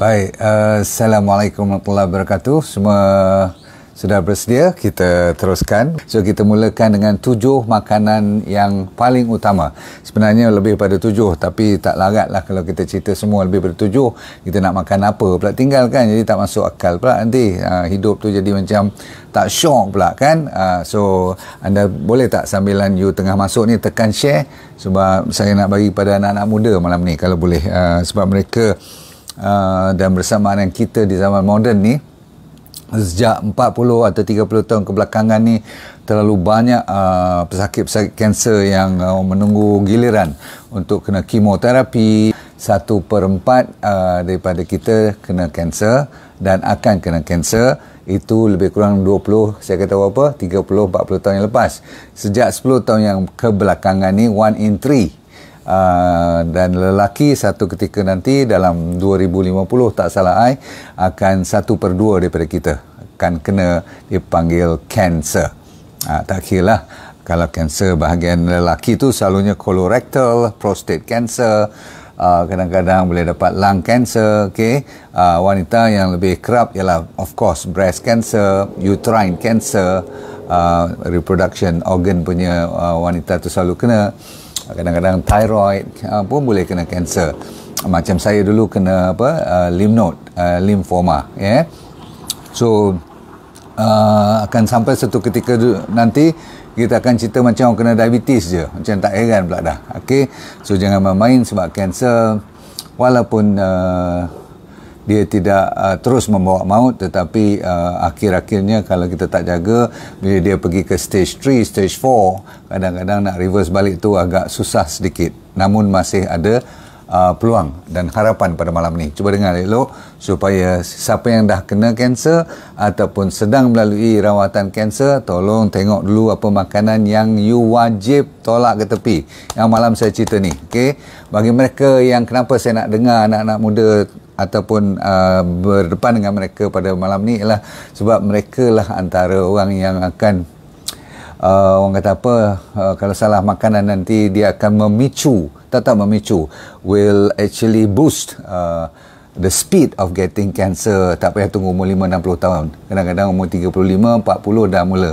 Baik, Assalamualaikum warahmatullahi wabarakatuh. Semua sudah bersedia? Kita teruskan. So, kita mulakan dengan 7 makanan yang paling utama. Sebenarnya lebih pada 7, tapi tak larat lah kalau kita cerita semua lebih pada 7. Kita nak makan apa pula tinggal kan? Jadi tak masuk akal pula nanti. Hidup tu jadi macam tak syok pula kan? So, anda boleh tak sambilan you tengah masuk ni tekan share? Sebab saya nak bagi pada anak-anak muda malam ni kalau boleh. Sebab mereka dan bersamaan dengan kita di zaman moden ni, sejak 40 atau 30 tahun kebelakangan ni, terlalu banyak pesakit-pesakit kanser yang menunggu giliran untuk kena kemoterapi. 1/4 daripada kita kena kanser dan akan kena kanser. Itu lebih kurang 20, saya kata berapa? 30-40 tahun yang lepas. Sejak 10 tahun yang kebelakangan ni, 1 in 3 dan lelaki satu ketika nanti dalam 2050 tak salah akan 1/2 daripada kita akan kena dipanggil kanser. Tak kira lah kalau kanser bahagian lelaki tu selalunya colorectal, prostate cancer, kadang-kadang boleh dapat lung cancer. Wanita yang lebih kerap ialah of course breast cancer, uterine cancer, reproduction organ punya wanita tu selalu kena. Kadang-kadang thyroid pun boleh kena kanser. Macam saya dulu kena lymph node, lymphoma. So akan sampai satu ketika nanti kita akan cerita macam orang kena diabetes je, macam tak heran pula dah. So jangan main-main sebab kanser walaupun dia tidak terus membawa maut, tetapi akhir-akhirnya kalau kita tak jaga, bila dia pergi ke stage 3, stage 4, kadang-kadang nak reverse balik tu agak susah sedikit. Namun masih ada peluang dan harapan pada malam ni. Cuba dengar elok supaya siapa yang dah kena kanser ataupun sedang melalui rawatan kanser, tolong tengok dulu apa makanan yang you wajib tolak ke tepi. Yang malam saya cerita ni. Bagi mereka yang kenapa saya nak dengar anak-anak muda ataupun berdepan dengan mereka pada malam ni ialah sebab mereka lah antara orang yang akan orang kata apa, kalau salah makanan nanti dia akan memicu, will actually boost the speed of getting cancer. Tak payah tunggu umur 5-60 tahun, kadang-kadang umur 35-40 dah mula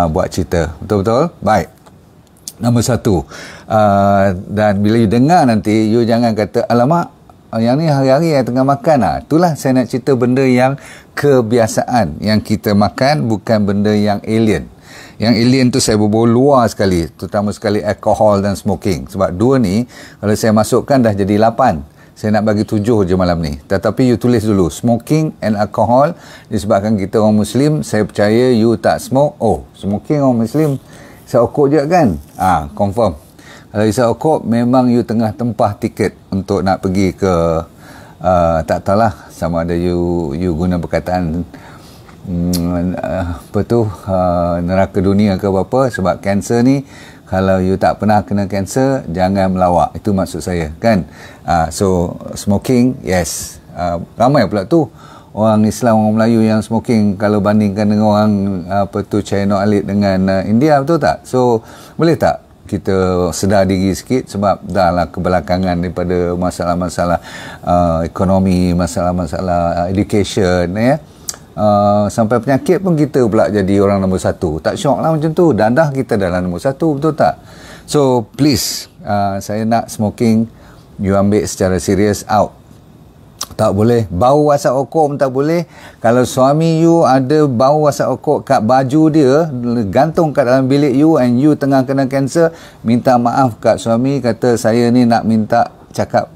buat cerita. Betul-betul? Baik. Nombor 1, dan bila you dengar nanti, you jangan kata alamak, yang ni hari-hari yang tengah makan. Itulah saya nak cerita benda yang kebiasaan yang kita makan, bukan benda yang alien. Yang alien tu saya berbual luar sekali, terutama sekali alkohol dan smoking. Sebab 2 ni kalau saya masukkan dah jadi 8. Saya nak bagi 7 je malam ni. Tetapi you tulis dulu smoking and alcohol. Disebabkan kita orang Muslim, saya percaya you tak smoke. Smoking orang Muslim isap okok je kan? Confirm. Kalau isap okok, memang you tengah tempah tiket untuk nak pergi ke tak tahulah sama ada you guna perkataan neraka dunia ke apa. Sebab kanser ni, kalau you tak pernah kena kanser, jangan melawak. Itu maksud saya kan. So smoking, yes, ramai pula tu orang Islam, orang Melayu yang smoking kalau bandingkan dengan orang China Alit dengan India, betul tak? So boleh tak kita sedar diri sikit, sebab dah lah kebelakangan daripada masalah-masalah ekonomi, masalah-masalah education, sampai penyakit pun kita pula jadi orang nombor 1. Tak syok lah macam tu, dadah kita dalam nombor 1, betul tak? So please, saya nak smoking you ambil secara serius out. Tak boleh bau asap okok pun tak boleh. Kalau suami you ada bau asap okok kat baju dia, gantung kat dalam bilik you, and you tengah kena kanser, minta maaf kat suami, kata saya ni nak minta cakap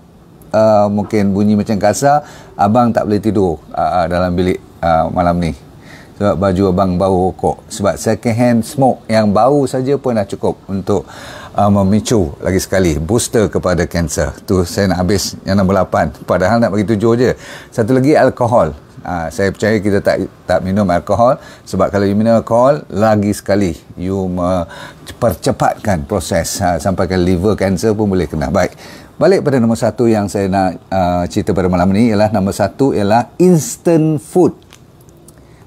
mungkin bunyi macam kasar, abang tak boleh tidur dalam bilik malam ni sebab baju abang bau okok. Sebab second hand smoke yang bau saja pun dah cukup untuk memicu lagi sekali, booster kepada kanser. Tu saya nak habis yang nombor 8, padahal nak bagi 7 je. Satu lagi, alkohol. Saya percaya kita tak minum alkohol, sebab kalau you minum alkohol, lagi sekali you percepatkan proses sampai ke liver cancer pun boleh kena. Baik, balik pada nombor 1 yang saya nak cerita pada malam ni ialah nombor 1 ialah instant food.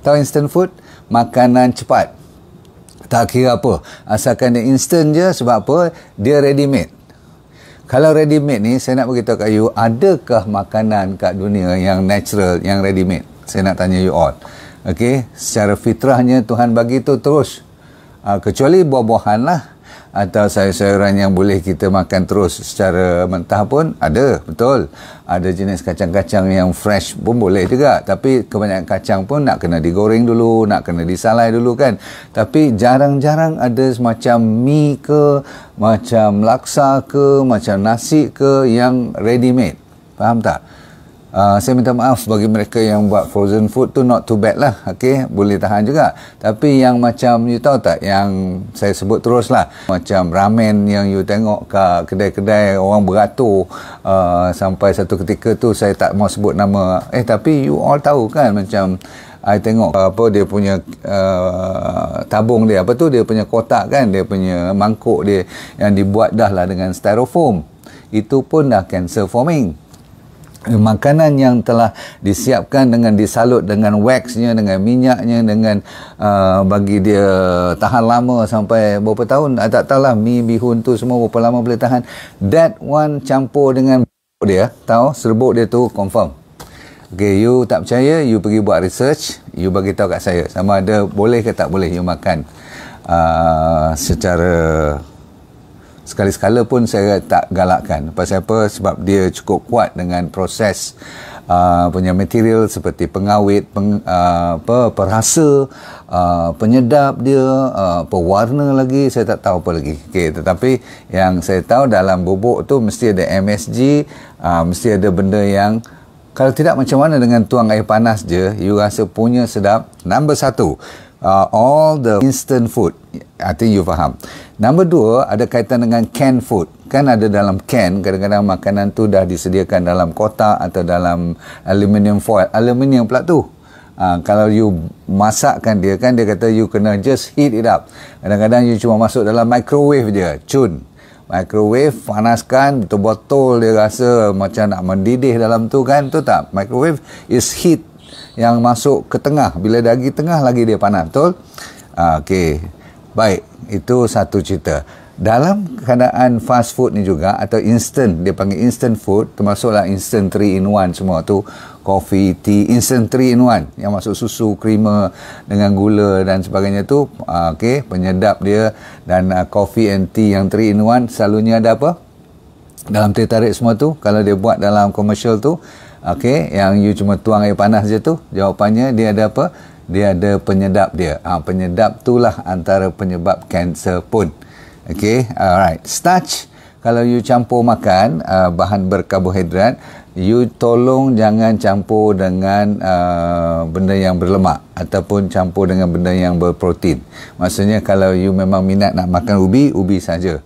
Tahu instant food? Makanan cepat. Tak kira apa, asalkan dia instant je. Sebab apa? Dia ready made. Kalau ready made ni, saya nak beritahu kat you, adakah makanan kat dunia yang natural, yang ready made? Saya nak tanya you all. Okey, secara fitrahnya Tuhan bagi tu terus. Kecuali buah-buahan lah, atau sayur-sayuran yang boleh kita makan terus secara mentah pun ada, betul. Ada jenis kacang-kacang yang fresh pun boleh juga, tapi kebanyakan kacang pun nak kena digoreng dulu, nak kena disalai dulu kan. Tapi jarang-jarang ada semacam mie ke, macam laksa ke, macam nasi ke yang ready made. Faham tak? Saya minta maaf bagi mereka yang buat frozen food tu, not too bad lah, okay? Boleh tahan juga. Tapi yang macam, you tahu tak, yang saya sebut terus lah, macam ramen yang you tengok kat kedai-kedai orang beratur, sampai satu ketika tu saya tak mau sebut nama, tapi you all tahu kan, macam I tengok apa dia punya tabung dia, apa tu, dia punya kotak kan, dia punya mangkuk dia yang dibuat dah lah dengan styrofoam, itu pun dah cancer forming. Makanan yang telah disiapkan dengan disalut dengan waxnya, dengan minyaknya, dengan bagi dia tahan lama sampai berapa tahun, tak tahulah, mi bihun tu semua berapa lama boleh tahan. That one campur dengan dia, tahu, serbuk dia tu confirm. Okay, you tak percaya, you pergi buat research, you bagi tahu kat saya sama ada boleh ke tak boleh you makan secara sekali-sekala pun saya tak galakkan. Pasal apa? Sebab dia cukup kuat dengan proses punya material seperti pengawet, perasa, penyedap dia, pewarna lagi, saya tak tahu apa lagi. Okay, tetapi yang saya tahu dalam bubuk tu mesti ada MSG, mesti ada benda yang kalau tidak macam mana dengan tuang air panas je, you rasa punya sedap. Number 1, all the instant food. I think you faham. Nombor 2, ada kaitan dengan canned food. Kan ada dalam can, kadang-kadang makanan tu dah disediakan dalam kotak atau dalam aluminium foil. Aluminium pula tu. Kalau you masakkan dia kan, dia kata you kena just heat it up. Kadang-kadang you cuma masuk dalam microwave je. Cun. Microwave, panaskan, betul-betul dia rasa macam nak mendidih dalam tu kan. Tu tak? Microwave is heat yang masuk ke tengah. Bila daging tengah lagi dia panas. Betul? Okey. Baik, itu satu cerita. Dalam keadaan fast food ni juga, atau instant, dia panggil instant food, termasuklah instant 3 in 1 semua tu, coffee, tea, instant 3 in 1 yang masuk susu, creamer dengan gula dan sebagainya tu, okay, penyedap dia, dan coffee and tea yang 3 in 1 selalunya ada apa? Dalam teh tarik semua tu, kalau dia buat dalam commercial tu, okay, yang you cuma tuang air panas je tu, jawapannya dia ada apa? Dia ada penyedap dia. Penyedap itulah antara penyebab kanser pun. Okay, alright. Starch, kalau you campur makan bahan berkarbohidrat, you tolong jangan campur dengan benda yang berlemak ataupun campur dengan benda yang berprotein. Maksudnya kalau you memang minat nak makan ubi saja.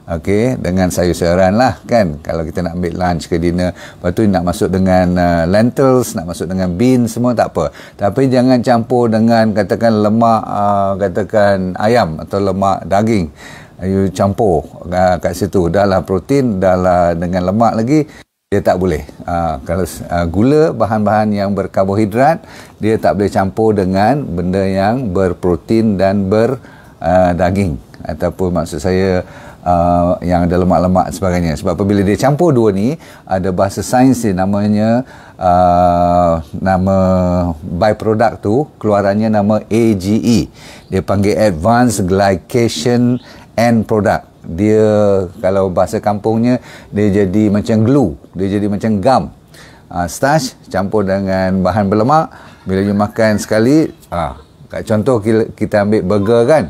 Okey, dengan sayur-sayuran lah kan, kalau kita nak ambil lunch ke dinner. Lepas tu nak masuk dengan lentils, nak masuk dengan beans, semua tak apa. Tapi jangan campur dengan katakan lemak, katakan ayam atau lemak daging. You campur kat situ, dah lah protein, dah lah dengan lemak lagi, dia tak boleh. Kalau gula, bahan-bahan yang berkarbohidrat, dia tak boleh campur dengan benda yang berprotein dan berdaging, ataupun maksud saya yang ada lemak-lemak sebagainya. Sebab apabila dia campur dua ni, ada bahasa sains dia namanya, nama byproduct tu keluarannya nama AGE. Dia panggil Advanced Glycation End Product. Dia kalau bahasa kampungnya, dia jadi macam glue, dia jadi macam gum. Starch campur dengan bahan berlemak, bila you makan sekali, contoh kita ambil burger kan,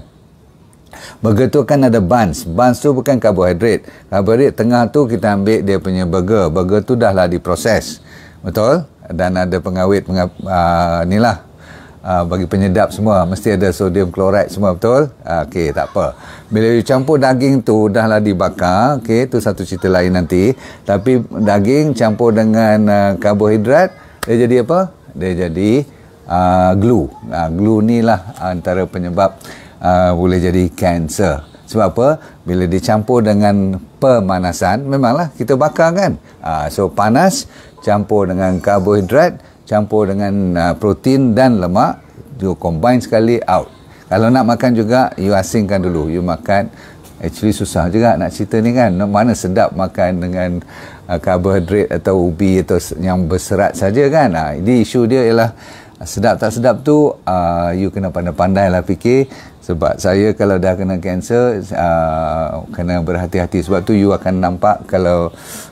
burger tu kan ada buns. Buns tu bukan karbohidrat. Karbohidrat tengah tu kita ambil dia punya burger. Burger tu dah lah diproses. Betul? Dan ada pengawet, inilah, bagi penyedap semua. Mesti ada sodium klorid semua, betul? Okey, tak apa. Bila you campur daging tu, dah lah dibakar. Okey, tu satu cerita lain nanti. Tapi daging campur dengan karbohidrat, dia jadi apa? Dia jadi glue. Glue ni lah antara penyebab boleh jadi kanser. Sebab apa? Bila dicampur dengan pemanasan, memanglah kita bakar kan. So panas campur dengan karbohidrat, campur dengan protein dan lemak, you combine sekali, out. Kalau nak makan juga, you asingkan dulu. You makan Actually susah juga nak cerita ni kan. Mana sedap makan dengan karbohidrat atau ubi atau yang berserat saja kan. Jadi isu dia ialah sedap tak sedap tu you kena pandai-pandai lah fikir. Sebab saya kalau dah kena kanser kena berhati-hati. Sebab tu you akan nampak kalau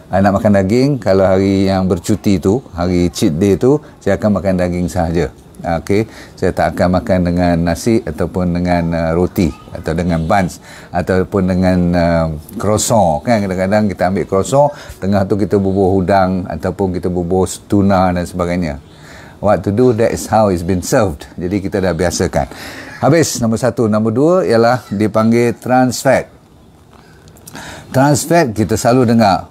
nak makan daging, kalau hari yang bercuti tu, hari cheat day tu, saya akan makan daging sahaja. Okey, saya tak akan makan dengan nasi ataupun dengan roti atau dengan buns ataupun dengan croissant kan. Kadang-kadang kita ambil croissant, tengah tu kita bubuh udang ataupun kita bubuh tuna dan sebagainya. What to do, that is how it's been served. Jadi kita dah biasakan. Habis nombor 1. Nombor 2 ialah dipanggil trans fat. Trans fat kita selalu dengar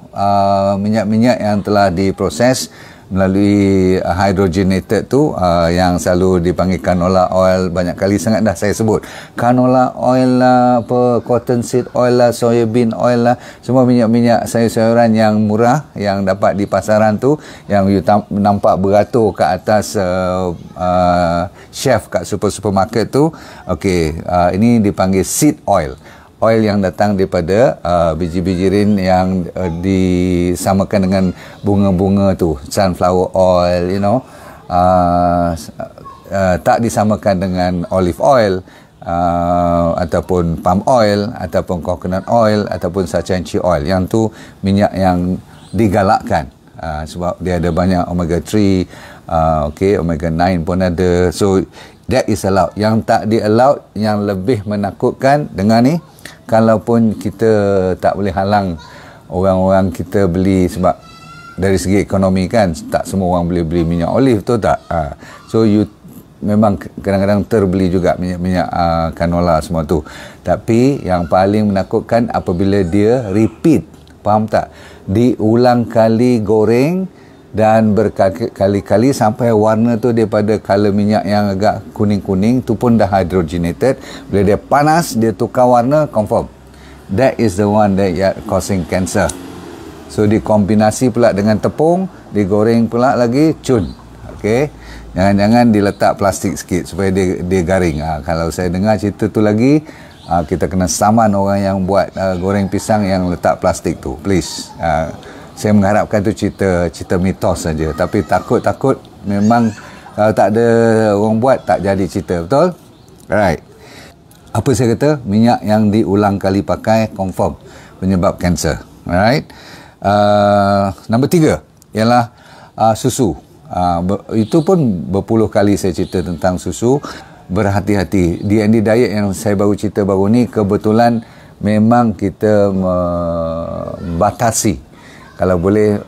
minyak-minyak yang telah diproses melalui hydrogenated tu, yang selalu dipanggil canola oil. Banyak kali sangat dah saya sebut canola oil lah, cotton seed oil lah, soybean oil lah, semua minyak-minyak sayur-sayuran yang murah yang dapat di pasaran tu, yang you nampak beratur kat atas chef kat supermarket tu. Okey, ini dipanggil seed oil. Oil yang datang daripada biji-bijirin yang disamakan dengan bunga-bunga tu, sunflower oil, you know, tak disamakan dengan olive oil, ataupun palm oil, ataupun coconut oil, ataupun sachainchi oil. Yang tu minyak yang digalakkan, sebab dia ada banyak omega 3, okay, omega 9 pun ada. So that is allowed. Yang tak di-allowed, yang lebih menakutkan dengar ni, kalaupun kita tak boleh halang orang-orang kita beli, sebab dari segi ekonomi kan tak semua orang boleh beli minyak olive tu tak. So you memang kadang-kadang terbeli juga minyak canola semua tu. Tapi yang paling menakutkan apabila dia repeat, faham tak? Diulang kali goreng dan berkali-kali sampai warna tu daripada color minyak yang agak kuning-kuning tu pun dah hydrogenated. Bila dia panas, dia tukar warna, confirm that is the one that causing cancer. So dikombinasi pula dengan tepung, digoreng pula lagi, cun. Okey, jangan-jangan diletak plastik sikit supaya dia garing. Kalau saya dengar cerita tu lagi, kita kena saman orang yang buat goreng pisang yang letak plastik tu, please. Saya mengharapkan tu cerita mitos saja, tapi takut memang kalau tak ada orang buat tak jadi cerita, betul? Alright. Apa saya kata? Minyak yang diulang kali pakai confirm penyebab kanser. Alright. Nombor 3 ialah susu. Itu pun berpuluh kali saya cerita tentang susu. Berhati-hati. D&D diet yang saya baru cerita baru ni, kebetulan memang kita membatasi. Kalau boleh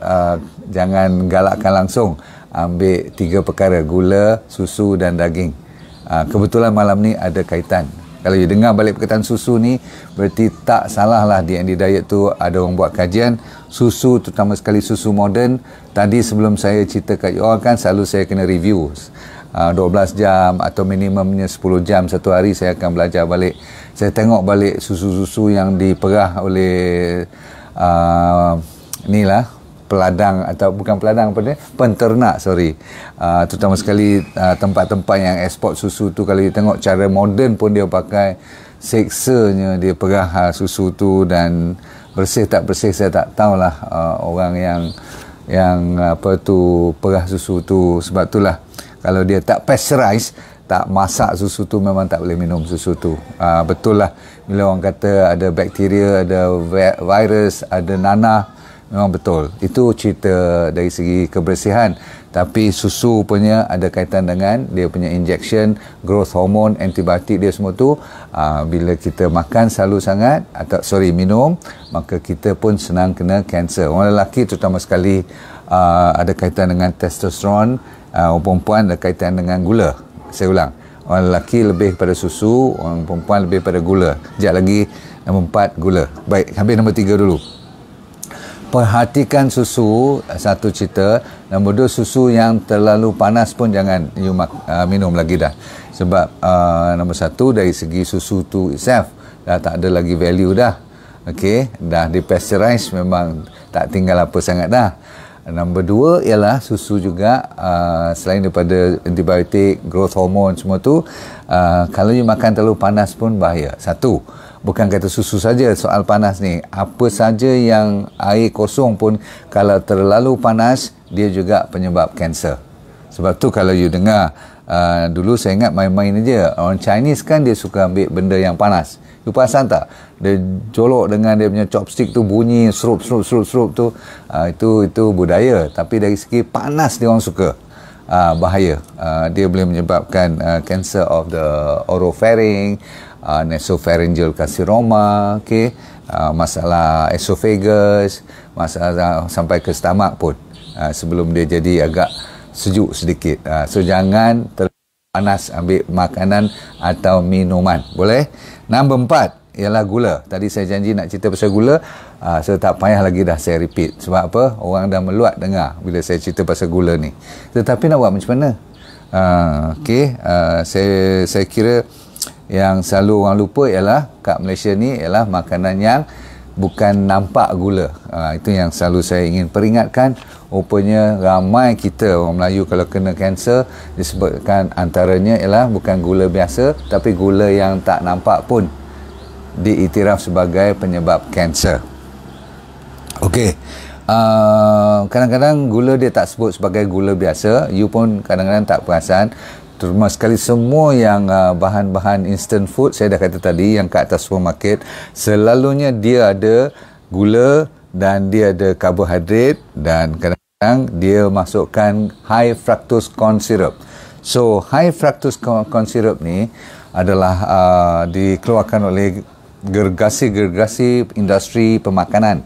jangan galakkan langsung. Ambil 3 perkara, gula, susu dan daging. Kebetulan malam ni ada kaitan. Kalau you dengar balik perkataan susu ni, berarti tak salah lah D&D diet tu ada orang buat kajian. Susu, terutama sekali susu moden. Tadi sebelum saya cerita kat you all kan, selalu saya kena review 12 jam atau minimumnya 10 jam satu hari saya akan belajar balik. Saya tengok balik susu-susu yang diperah oleh inilah peladang, atau bukan peladang, apa dia, penternak, terutama sekali tempat-tempat yang ekspor susu tu. Kalau you tengok cara moden pun dia pakai seksanya, dia perah susu tu, dan bersih tak bersih saya tak tahulah orang yang apa tu perah susu tu. Sebab itulah kalau dia tak pasteurize, tak masak susu tu, memang tak boleh minum susu tu. Betul lah bila orang kata ada bakteria, ada virus, ada nanah, memang betul. Itu cerita dari segi kebersihan. Tapi susu punya ada kaitan dengan dia punya injection, growth hormone, antibiotik dia semua tu. Bila kita makan selalu sangat, minum, maka kita pun senang kena kanser. Orang lelaki terutama sekali ada kaitan dengan testosteron. Orang perempuan ada kaitan dengan gula. Saya ulang, orang lelaki lebih pada susu, orang perempuan lebih pada gula. Sekejap lagi nombor 4, gula. Baik, habis nombor 3 dulu. Perhatikan susu, satu cerita. Nombor 2, susu yang terlalu panas pun jangan you minum lagi dah. Sebab nombor 1, dari segi susu tu itself dah tak ada lagi value dah. Okey, dah di pasteurize, memang tak tinggal apa sangat dah. Nombor 2 ialah susu juga, selain daripada antibiotik, growth hormone semua tu, kalau you makan terlalu panas pun bahaya. 1, bukan kata susu saja soal panas ni, apa saja yang air kosong pun kalau terlalu panas dia juga penyebab kanser. Sebab tu kalau you dengar dulu saya ingat main-main aja, orang Chinese kan dia suka ambil benda yang panas. You perasan tak? Dia jolok dengan dia punya chopstick tu, bunyi serup tu. Itu budaya. Tapi dari segi panas dia orang suka. Bahaya. Dia boleh menyebabkan cancer of the oropharynx, nasopharyngeal carcinoma, okay? Masalah esophagus, masalah sampai ke stomach pun. Sebelum dia jadi agak sejuk sedikit. So jangan terlalu panas ambil makanan atau minuman. Boleh? Nombor 4 ialah gula. Tadi saya janji nak cerita pasal gula. So tak payah lagi dah saya repeat. Sebab apa? Orang dah meluat dengar bila saya cerita pasal gula ni. Tetapi nak buat macam mana? Saya kira yang selalu orang lupa ialah kat Malaysia ni ialah makanan yang bukan nampak gula. Itu yang selalu saya ingin peringatkan. Rupanya ramai kita orang Melayu kalau kena kanser disebabkan antaranya ialah bukan gula biasa, tapi gula yang tak nampak pun diiktiraf sebagai penyebab kanser. Okey. Kadang-kadang gula dia tak sebut sebagai gula biasa, you pun kadang-kadang tak perasan. Terutama sekali semua yang bahan-bahan instant food, saya dah kata tadi, yang kat atas supermarket, selalunya dia ada gula dan dia ada karbohidrat dan kadang-kadang dia masukkan high fructose corn syrup. So high fructose corn syrup ni adalah dikeluarkan oleh gergasi-gergasi industri pemakanan.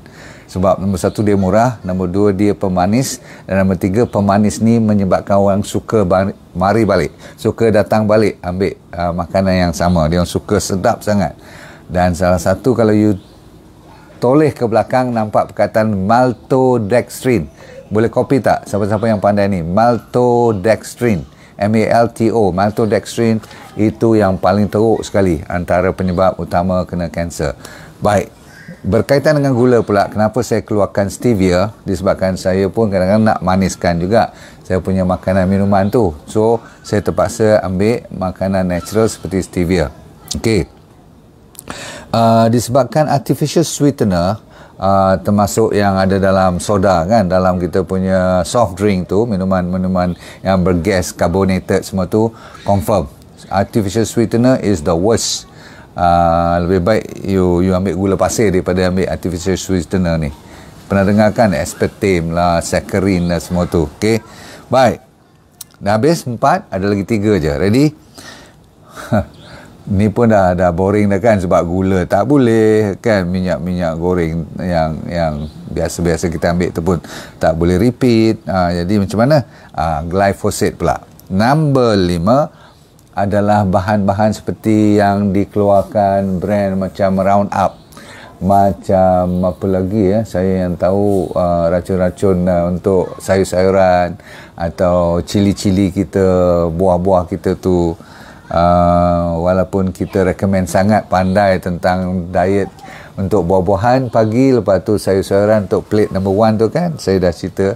Sebab nombor 1 dia murah, nombor 2 dia pemanis, dan nombor 3 pemanis ni menyebabkan orang suka mari balik, suka datang balik ambil makanan yang sama. Dia orang suka, sedap sangat. Dan salah satu kalau you toleh ke belakang nampak perkataan maltodextrin. Boleh copy tak siapa-siapa yang pandai ni? Maltodextrin, maltodextrin itu yang paling teruk sekali antara penyebab utama kena kanser. Baik, berkaitan dengan gula pula, kenapa saya keluarkan stevia? Disebabkan saya pun kadang-kadang nak maniskan juga saya punya makanan minuman tu. So saya terpaksa ambil makanan natural seperti stevia. Okey. Disebabkan artificial sweetener, termasuk yang ada dalam soda kan, dalam kita punya soft drink tu, minuman-minuman yang bergas, carbonated semua tu, confirm artificial sweetener is the worst. Lebih baik you ambil gula pasir daripada ambil artificial sweetener ni. Pernah dengar kan? Aspartame lah, saccharin lah, semua tu. Okay, baik, dah habis 4, ada lagi 3 je. Ready? Ni pun dah boring dah kan, sebab gula tak boleh kan, minyak goreng yang biasa-biasa kita ambil tu pun tak boleh repeat. Jadi macam mana? Glyphosate pula. Number 5 adalah bahan-bahan seperti yang dikeluarkan brand macam Roundup, macam apa lagi saya yang tahu, racun-racun untuk sayur-sayuran atau cili-cili kita, buah-buah kita tu. Walaupun kita recommend sangat pandai tentang diet untuk buah-buahan pagi, lepas tu sayur-sayuran untuk plate number 1 tu kan, saya dah cerita,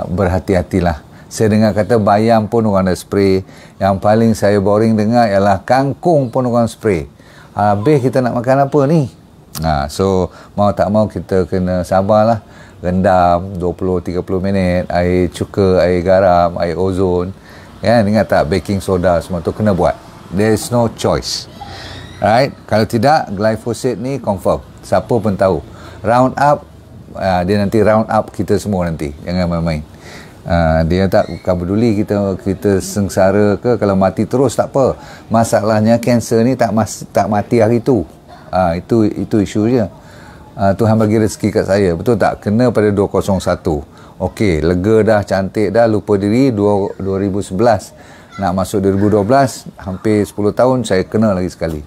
berhati-hatilah. Saya dengar kata bayam pun orang dah spray. Yang paling saya boring dengar ialah kangkung pun orang spray. Habis kita nak makan apa ni? So mau tak mau kita kena sabarlah. Rendam 20-30 minit, air cuka, air garam, air ozon. Kan, ingat tak, baking soda semua tu kena buat. There is no choice. Alright, kalau tidak glyphosate ni confirm. Siapa pun tahu. Roundup, dia nanti round up kita semua nanti. Jangan main-main. Dia tak bukan peduli kita sengsara ke, kalau mati terus tak apa. Masalahnya kanser ni tak mati hari tu. Itu isu je. Tuhan bagi rezeki kat saya, betul tak? Kena pada 201. Okey, lega dah, cantik dah, lupa diri 2011. Nak masuk 2012, hampir 10 tahun saya kena lagi sekali.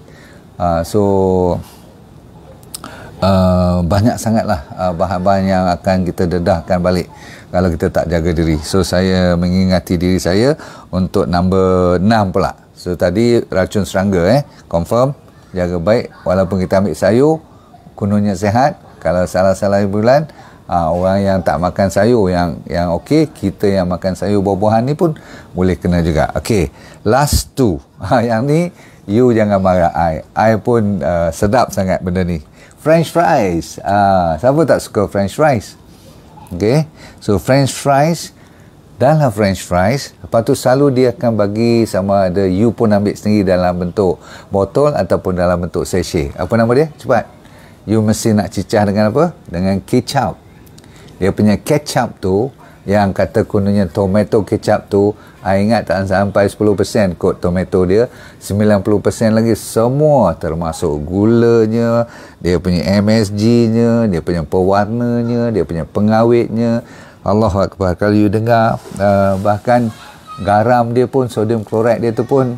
Banyak sangatlah bahan-bahan yang akan kita dedahkan balik kalau kita tak jaga diri. So saya mengingati diri saya untuk nombor 6 pula. So tadi racun serangga, confirm, jaga baik. Walaupun kita ambil sayur, kononnya sihat. Kalau salah-salah bulan, orang yang tak makan sayur yang okey, kita yang makan sayur buah-buahan ni pun boleh kena juga. Okey, last 2. Yang ni you jangan marah I pun sedap sangat benda ni. French fries, siapa tak suka French fries? Okay, so French fries, dalam French fries, lepas tu selalu dia akan bagi sama ada you pun ambil sendiri dalam bentuk botol ataupun dalam bentuk sachet. Apa nama dia? Cepat. You mesti nak cicah dengan apa? Dengan kecap. Dia punya kecap tu, yang kata kononnya tomato kecap tu, I ingat tak sampai 10% kot tomato dia, 90% lagi semua termasuk gulanya, dia punya MSG-nya, dia punya pewarnanya, dia punya pengawetnya. Allahu Akbar. Kalau you dengar, bahkan garam dia pun, sodium klorid dia tu pun,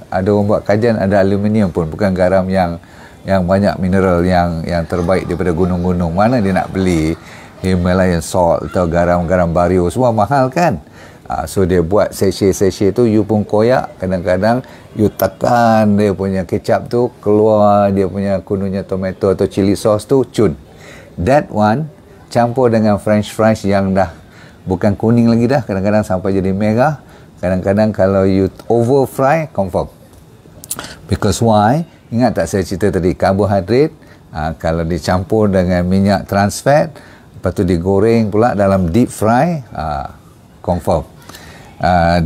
ada orang buat kajian, ada aluminium pun, bukan garam yang banyak mineral yang terbaik daripada gunung-gunung. Mana dia nak beli Himalayan salt atau garam-garam bario, semua mahal kan. So dia buat sachet-sachet tu, you pun koyak, kadang-kadang you tekan dia punya kecap tu, keluar dia punya kononnya tomato atau chili sauce tu, cun. That one campur dengan French fries yang dah bukan kuning lagi dah, kadang-kadang sampai jadi merah, kadang-kadang kalau you over fry, confirm. Because why? Ingat tak saya cerita tadi, karbohidrat kalau dicampur dengan minyak trans fat, lepas tu digoreng pula dalam deep fry, confirm.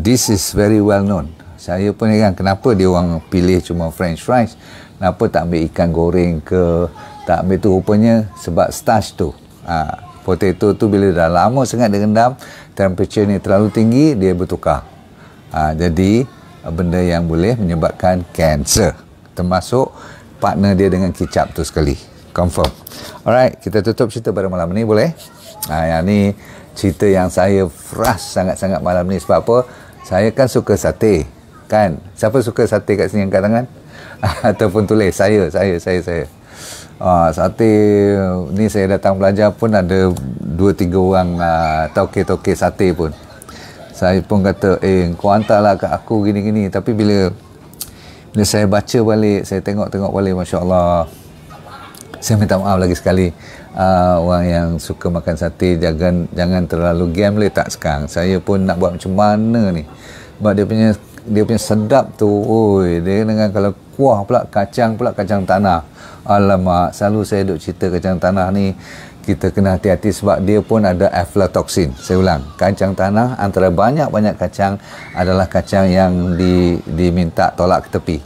This is very well known. Saya pun ingat kenapa dia orang pilih cuma French fries, kenapa tak ambil ikan goreng ke, tak ambil tu, rupanya sebab starch tu. Potato tu bila dah lama sangat direndam, temperature ni terlalu tinggi, dia bertukar. Jadi benda yang boleh menyebabkan kanser, termasuk partner dia dengan kicap tu sekali. Confirm. Alright, kita tutup cerita pada malam ni, boleh? Yang ni cerita yang saya frust sangat-sangat malam ni. Sebab apa? Saya kan suka sate, kan? Siapa suka sate kat sini angkat tangan? Ataupun tulis, saya. Sate ni saya datang belajar pun ada 2-3 orang toke-toke sate pun. Saya pun kata, kau hantarlah kat aku gini-gini. Tapi bila saya baca balik, saya tengok balik, Masya Allah, saya minta maaf lagi sekali, orang yang suka makan sate, jangan terlalu gambler tak sekarang. Saya pun nak buat macam mana ni, sebab dia punya sedap tu, dia dengan kalau kuah pula, kacang tanah. Alamak, selalu saya duk cerita kacang tanah ni, kita kena hati-hati sebab dia pun ada aflatoxin. Saya ulang, kacang tanah antara banyak-banyak kacang adalah kacang yang diminta tolak ke tepi,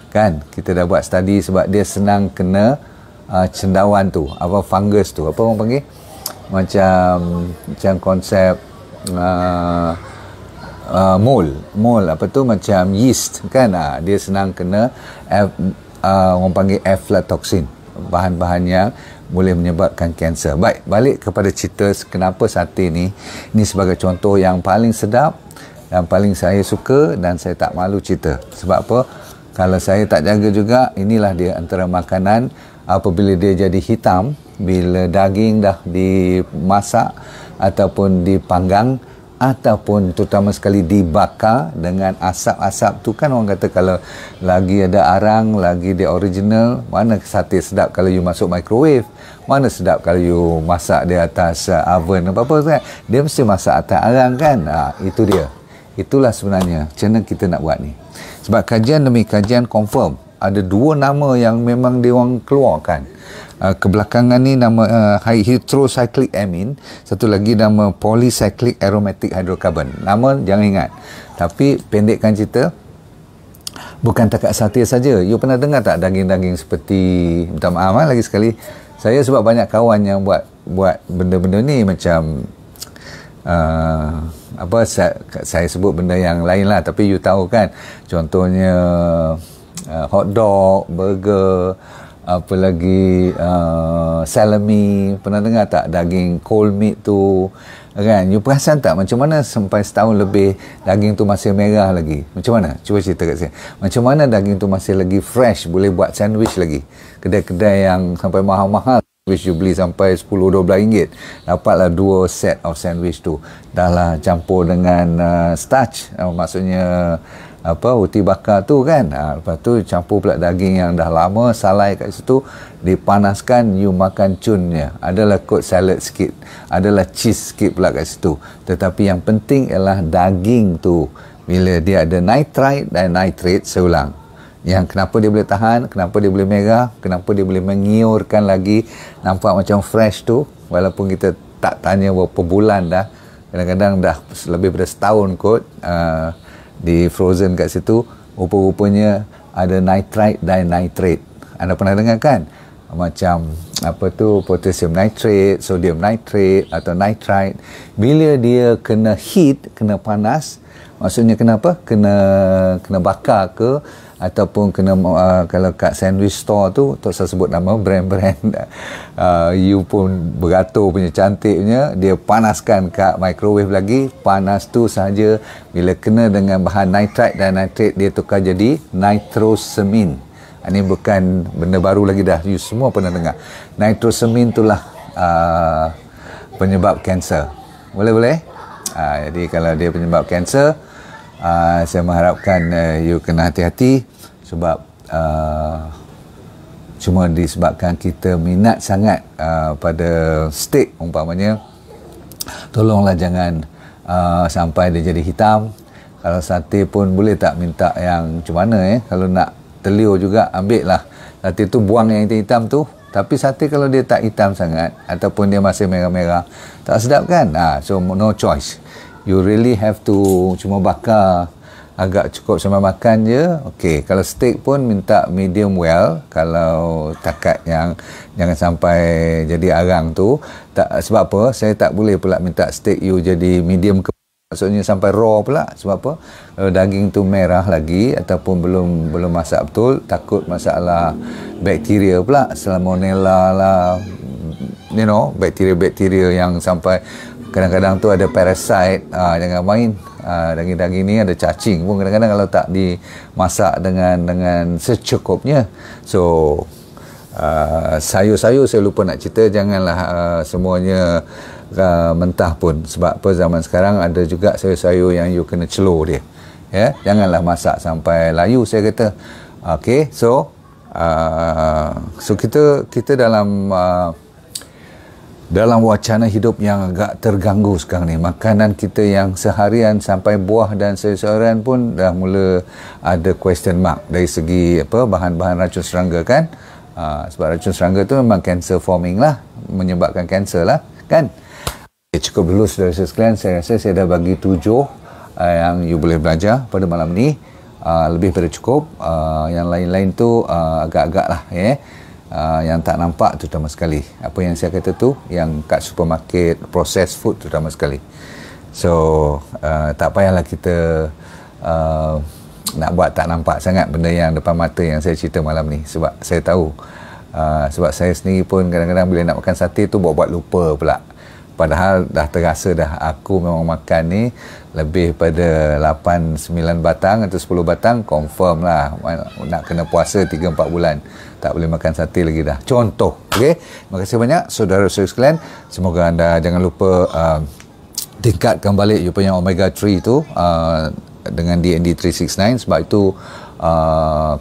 kan? Kita dah buat study sebab dia senang kena cendawan tu, apa fungus tu, apa orang panggil, macam konsep mold apa tu, macam yeast kan, dia senang kena orang panggil aflatoxin, bahan-bahan yang boleh menyebabkan kanser. Baik, balik kepada cerita kenapa sate ni sebagai contoh yang paling sedap dan paling saya suka, dan saya tak malu cerita. Sebab apa? Kalau saya tak jaga juga, inilah dia antara makanan apabila dia jadi hitam, bila daging dah dimasak ataupun dipanggang ataupun terutama sekali dibakar dengan asap-asap tu, kan orang kata kalau lagi ada arang, lagi dia original. Mana sate sedap kalau you masuk microwave, mana sedap kalau you masak di atas oven apa-apa kan, dia mesti masak atas arang kan. Itu dia, itulah sebenarnya macam mana kita nak buat ni. Sebab kajian demi kajian confirm ada 2 nama yang memang dia orang keluarkan. Kebelakangan ni nama heterocyclic amine, satu lagi nama polycyclic aromatic hydrocarbon. Nama jangan ingat. Tapi pendekkan cerita, bukan takat sate saja. You pernah dengar tak daging-daging seperti, minta maaf lagi sekali, saya sebab banyak kawan yang buat benda-benda ni macam saya sebut benda yang lain lah, tapi you tahu kan, contohnya hot dog, burger, apa lagi, salami. Pernah dengar tak daging cold meat tu kan? You perasan tak macam mana sampai setahun lebih daging tu masih merah lagi? Macam mana? Cuba cerita kat saya. Macam mana daging tu masih lagi fresh, boleh buat sandwich lagi? Kedai-kedai yang sampai mahal-mahal, sandwich you beli sampai 10-12 ringgit, dapatlah 2 set of sandwich tu. Dah lah campur dengan starch, maksudnya roti bakar tu kan. Lepas tu campur pula daging yang dah lama salai kat situ, dipanaskan, you makan cunnya. Adalah kot salad sikit, adalah cheese sikit pula kat situ. Tetapi yang penting ialah daging tu, bila dia ada nitrite dan nitrate, saya ulang, Yang kenapa dia boleh tahan, kenapa dia boleh merah, kenapa dia boleh mengiurkan lagi, nampak macam fresh tu, walaupun kita tak tanya berapa bulan dah, kadang-kadang dah lebih daripada setahun kot di frozen kat situ. Rupa-rupanya ada nitrite dan nitrate. Anda pernah dengar kan? Macam apa tu, potassium nitrate, sodium nitrate atau nitrite. Bila dia kena heat, kena panas, maksudnya kenapa? Kena bakar ke, ataupun kena kalau kat sandwich store tu, tak saya sebut nama brand-brand, you pun beratur punya, cantik punya, dia panaskan kat microwave lagi, panas tu saja, bila kena dengan bahan nitrite dan nitrate, dia tukar jadi nitrosamin. Ini bukan benda baru lagi dah, you semua pernah dengar. Nitrosamin itulah penyebab kanser. Boleh? Jadi kalau dia penyebab kanser, saya mengharapkan you kena hati-hati, sebab cuma disebabkan kita minat sangat pada steak umpamanya, tolonglah jangan sampai dia jadi hitam. Kalau sate pun boleh tak minta yang macam mana kalau nak telur juga, ambil lah sate tu, buang yang hitam tu. Tapi sate kalau dia tak hitam sangat ataupun dia masih merah-merah, tak sedap kan. So no choice, you really have to cuma bakar agak cukup sampai makan je. Okey, kalau steak pun minta medium well, kalau takat yang jangan sampai jadi arang tu. Tak, sebab apa saya tak boleh pula minta steak you jadi medium ke, maksudnya sampai raw pula. Sebab apa? Kalau daging tu merah lagi ataupun belum masak betul, takut masalah bakteria pula, salmonella lah, bakteria-bakteria yang sampai kadang-kadang tu ada parasite. Jangan main. Daging-daging ni ada cacing pun kadang-kadang kalau tak dimasak dengan secukupnya. So sayur-sayur saya lupa nak cerita, janganlah semuanya mentah pun. Sebab apa, zaman sekarang ada juga sayur-sayur yang you kena celur dia, janganlah masak sampai layu, saya kata. Okay, so kita dalam wacana hidup yang agak terganggu sekarang ni. Makanan kita yang seharian sampai buah dan sayur-sayuran pun dah mula ada question mark dari segi bahan-bahan racun serangga kan. Sebab racun serangga tu memang cancer forming lah, menyebabkan kanser lah kan. Cukup dulu saudara sekalian, saya rasa saya dah bagi 7 yang you boleh belajar pada malam ni. Lebih pada cukup. Yang lain-lain tu agak-agak lah yang tak nampak terutama sekali. Apa yang saya kata tu, yang kat supermarket, processed food terutama sekali. So tak payahlah kita nak buat tak nampak sangat benda yang depan mata yang saya cerita malam ni. Sebab saya tahu, sebab saya sendiri pun kadang-kadang bila nak makan sate tu buat lupa pula. Padahal dah terasa dah aku memang makan ni lebih pada 8-9 batang atau 10 batang, confirm lah nak kena puasa 3-4 bulan, tak boleh makan sate lagi dah. Contoh. Okay, terima kasih banyak saudara-saudara sekalian. Semoga anda jangan lupa tingkatkan balik you punya omega 3 tu dengan DND 369, sebab itu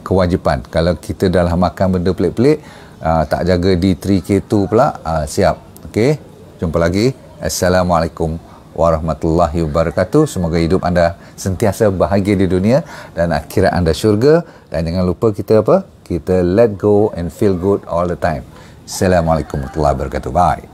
kewajipan. Kalau kita dah makan benda pelik-pelik, tak jaga D3K2 pula, siap. Okay, jumpa lagi. Assalamualaikum warahmatullahi wabarakatuh. Semoga hidup anda sentiasa bahagia di dunia dan akhirat anda syurga. Dan jangan lupa kita let go and feel good all the time. Assalamualaikum warahmatullahi wabarakatuh. Bye.